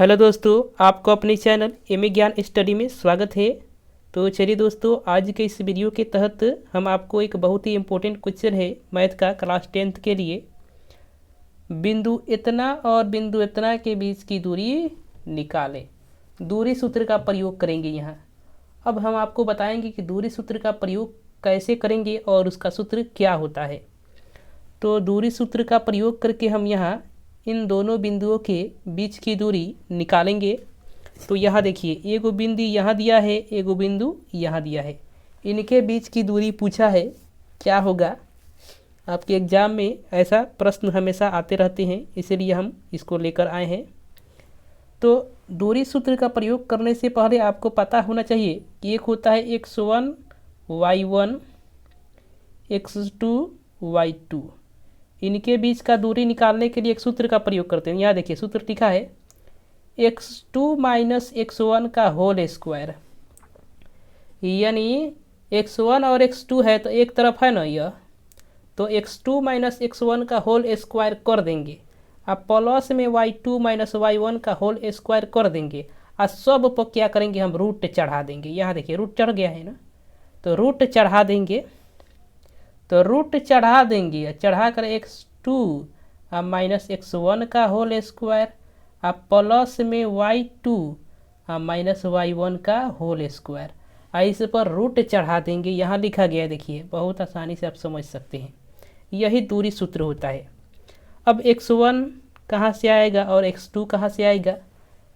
Hello दोस्तों, आपको अपने चैनल एम ज्ञान स्टडी में स्वागत है। तो चलिए दोस्तों, आज के इस वीडियो के तहत हम आपको एक बहुत ही इम्पोर्टेंट क्वेश्चन है मैथ का क्लास 10th के लिए। बिंदु इतना और बिंदु इतना के बीच की दूरी निकालें। दूरी सूत्र का प्रयोग करेंगे यहाँ। अब हम आपको बताएंगे कि दूरी सूत्र का प्रयोग कैसे करेंगे और उसका सूत्र क्या होता है। तो दूरी सूत्र का प्रयोग करके हम यहाँ इन दोनों बिंदुओं के बीच की दूरी निकालेंगे। तो यहाँ देखिए, एगो बिंदु यहाँ दिया है, एगो बिंदु यहाँ दिया है, इनके बीच की दूरी पूछा है। क्या होगा? आपके एग्ज़ाम में ऐसा प्रश्न हमेशा आते रहते हैं, इसलिए हम इसको लेकर आए हैं। तो दूरी सूत्र का प्रयोग करने से पहले आपको पता होना चाहिए कि एक होता है x1 y1 x2 y2। इनके बीच का दूरी निकालने के लिए एक सूत्र का प्रयोग करते हैं। यहाँ देखिए, सूत्र लिखा है x2 माइनस x1 का होल स्क्वायर। यानी x1 और x2 है तो एक तरफ है ना यह, तो x2 माइनस x1 का होल स्क्वायर कर देंगे। अब प्लस में y2 माइनस y1 का होल स्क्वायर कर देंगे। और सब पर क्या करेंगे, हम रूट चढ़ा देंगे। यहाँ देखिए, रूट चढ़ गया है ना, तो रूट चढ़ा देंगे। तो रूट चढ़ा देंगे, चढ़ा कर x2 माइनस x1 का होल स्क्वायर, अब प्लस में y2 माइनस y1 का होल स्क्वायर। इस पर रूट चढ़ा देंगे। यहाँ लिखा गया है, देखिए बहुत आसानी से आप समझ सकते हैं। यही दूरी सूत्र होता है। अब x1 कहाँ से आएगा और x2 कहाँ से आएगा?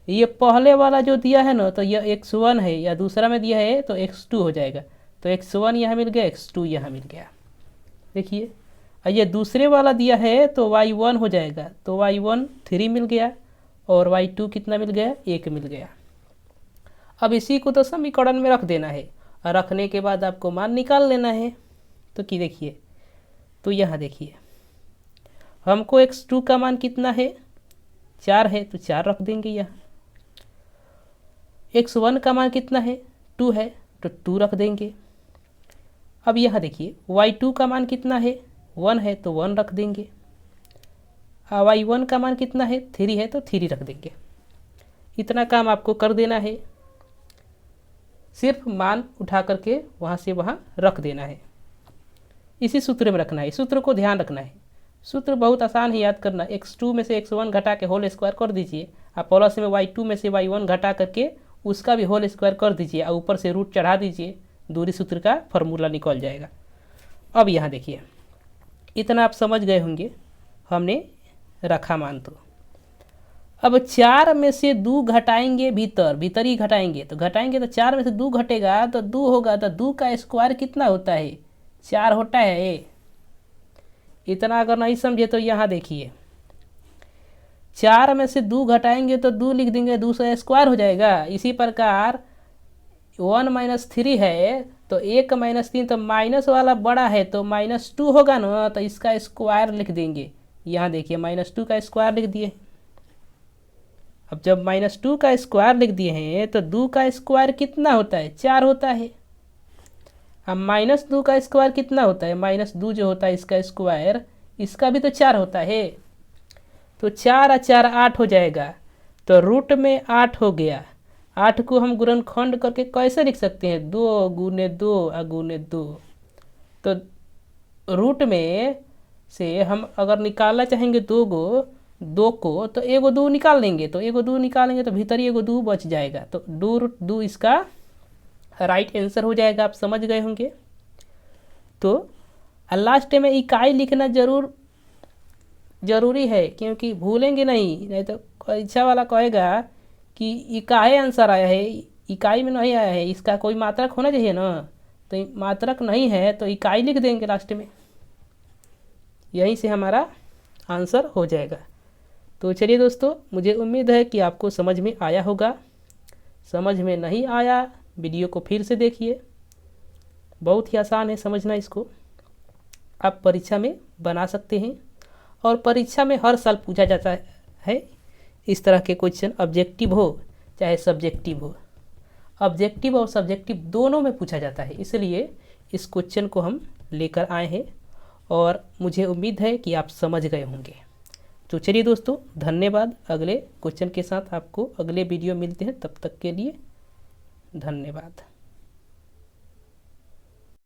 ये पहले वाला जो दिया है ना, तो यह x1 है, या दूसरा में दिया है तो x2 हो जाएगा। तो x1 यहाँ मिल गया, x2 यहाँ मिल गया। देखिए, ये दूसरे वाला दिया है तो y1 हो जाएगा, तो y1 3 मिल गया और y2 कितना मिल गया, 1 मिल गया। अब इसी को तो समीकरण में रख देना है, और रखने के बाद आपको मान निकाल लेना है। तो कि देखिए, तो यहाँ देखिए, हमको x2 का मान कितना है, 4 है, तो 4 रख देंगे यहाँ। x1 का मान कितना है, 2 है, तो 2 रख देंगे। अब यहाँ देखिए, y2 का मान कितना है, 1 है, तो 1 रख देंगे। y1 का मान कितना है, 3 है, तो 3 रख देंगे। इतना काम आपको कर देना है, सिर्फ मान उठा करके वहाँ से वहाँ रख देना है। इसी सूत्र में रखना है, सूत्र को ध्यान रखना है। सूत्र बहुत आसान है याद करना। x2 में से x1 घटा के होल स्क्वायर कर दीजिए, आप प्लस में y2 में से y1 घटा करके उसका भी होल स्क्वायर कर दीजिए, और ऊपर से रूट चढ़ा दीजिए। दूरी सूत्र का फॉर्मूला निकल जाएगा। अब यहाँ देखिए, इतना आप समझ गए होंगे, हमने रखा मान। तो अब 4 में से 2 घटाएंगे, भीतर ही घटाएंगे। तो घटाएंगे तो 4 में से 2 घटेगा तो 2 होगा, तो 2 का स्क्वायर कितना होता है, 4 होता है। इतना अगर नहीं समझे तो यहाँ देखिए, 4 में से 2 घटाएंगे तो 2 लिख देंगे, 2 का स्क्वायर हो जाएगा। इसी प्रकार 1 माइनस 3 है, तो 1 माइनस 3, तो माइनस वाला बड़ा है तो -2 होगा ना, तो इसका स्क्वायर लिख देंगे। यहाँ देखिए, -2 का स्क्वायर लिख दिए। अब जब -2 का स्क्वायर लिख दिए हैं तो 2 का स्क्वायर कितना होता है, 4 होता है। अब -2 का स्क्वायर कितना होता है, -2 जो होता है इसका स्क्वायर, इसका भी तो 4 होता है। तो 4 और 4 8 हो जाएगा, तो रूट में 8 हो गया। 8 को हम गुणनखंड करके कैसे लिख सकते हैं, 2 गुने 2 गुने 2। तो रूट में से हम अगर निकालना चाहेंगे 2 को, तो एगो 2 निकाल लेंगे। तो एगो 2 निकालेंगे तो भीतर ही एगो 2 बच जाएगा, तो 2√2 इसका राइट आंसर हो जाएगा। आप समझ गए होंगे। तो लास्ट में इकाई लिखना जरूरी है, क्योंकि भूलेंगे नहीं तो परीक्षा वाला कहेगा कि इकाई आंसर आया है, इकाई में नहीं आया है, इसका कोई मात्रक होना चाहिए ना। तो मात्रक नहीं है तो इकाई लिख देंगे लास्ट में, यहीं से हमारा आंसर हो जाएगा। तो चलिए दोस्तों, मुझे उम्मीद है कि आपको समझ में आया होगा। समझ में नहीं आया, वीडियो को फिर से देखिए, बहुत ही आसान है समझना। इसको आप परीक्षा में बना सकते हैं, और परीक्षा में हर साल पूछा जाता है इस तरह के क्वेश्चन। ऑब्जेक्टिव हो चाहे सब्जेक्टिव हो, ऑब्जेक्टिव और सब्जेक्टिव दोनों में पूछा जाता है, इसलिए इस क्वेश्चन को हम लेकर आए हैं, और मुझे उम्मीद है कि आप समझ गए होंगे। तो चलिए दोस्तों, धन्यवाद। अगले क्वेश्चन के साथ आपको अगले वीडियो मिलते हैं, तब तक के लिए धन्यवाद।